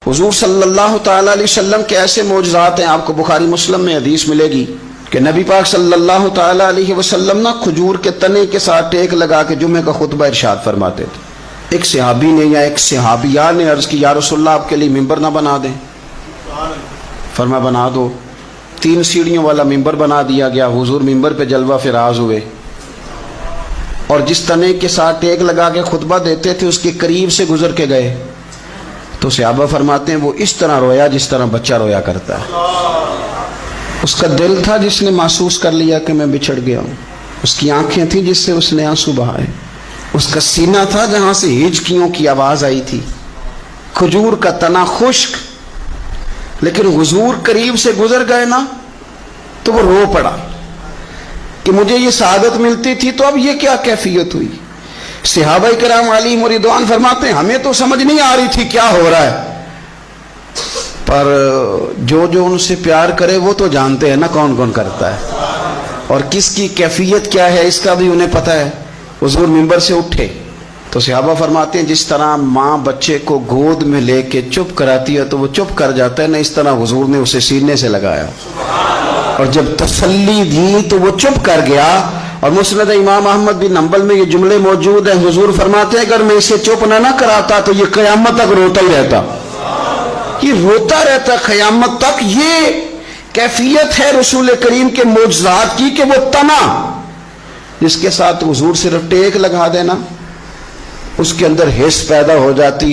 حضور صلی اللہ تعالی علیہ وسلم کے ایسے معجزات ہیں، آپ کو بخاری مسلم میں حدیث ملے گی کہ نبی پاک صلی اللہ تعالی علیہ وسلم نا کھجور کے تنے کے ساتھ ٹیک لگا کے جمعے کا خطبہ ارشاد فرماتے تھے۔ ایک صحابی نے یا ایک صحابیہ نے عرض کی، یا رسول اللہ آپ کے لیے ممبر نہ بنا دیں؟ فرمایا بنا دو۔ 3 سیڑھیوں والا ممبر بنا دیا گیا، حضور ممبر پہ جلوہ فراز ہوئے اور جس تنے کے ساتھ ٹیک لگا کے خطبہ دیتے تھے اس کے قریب سے گزر کے گئے تو صحابہ فرماتے ہیں وہ اس طرح رویا جس طرح بچہ رویا کرتا ہے۔ اس کا دل تھا جس نے محسوس کر لیا کہ میں بچھڑ گیا ہوں، اس کی آنکھیں تھیں جس سے اس نے آنسو بہائے، اس کا سینہ تھا جہاں سے ہچکیوں کی آواز آئی تھی، کھجور کا تنا خشک، لیکن حضور قریب سے گزر گئے نا تو وہ رو پڑا کہ مجھے یہ سعادت ملتی تھی تو اب یہ کیا کیفیت ہوئی۔ صحابہ کرام علیہم رضوان فرماتے ہیں ہمیں تو سمجھ نہیں آ رہی تھی کیا ہو رہا ہے، پر جو ان سے پیار کرے وہ تو جانتے ہیں نا کون کون کرتا ہے اور کس کی کیفیت کیا ہے اس کا بھی انہیں پتہ ہے۔ حضور منبر سے اٹھے تو صحابہ فرماتے ہیں جس طرح ماں بچے کو گود میں لے کے چپ کراتی ہے تو وہ چپ کر جاتا ہے نا، اس طرح حضور نے اسے سینے سے لگایا اور جب تسلی دی تو وہ چپ کر گیا۔ اور مسند امام احمد بن حنبل میں یہ جملے موجود ہیں، حضور فرماتے ہیں اگر میں اسے چپ نہ کراتا تو یہ قیامت تک روتا ہی رہتا، یہ روتا رہتا قیامت تک۔ یہ کیفیت ہے رسول کریم کے معجزات کی کہ وہ تنا جس کے ساتھ حضور صرف ٹیک لگا دینا اس کے اندر حس پیدا ہو جاتی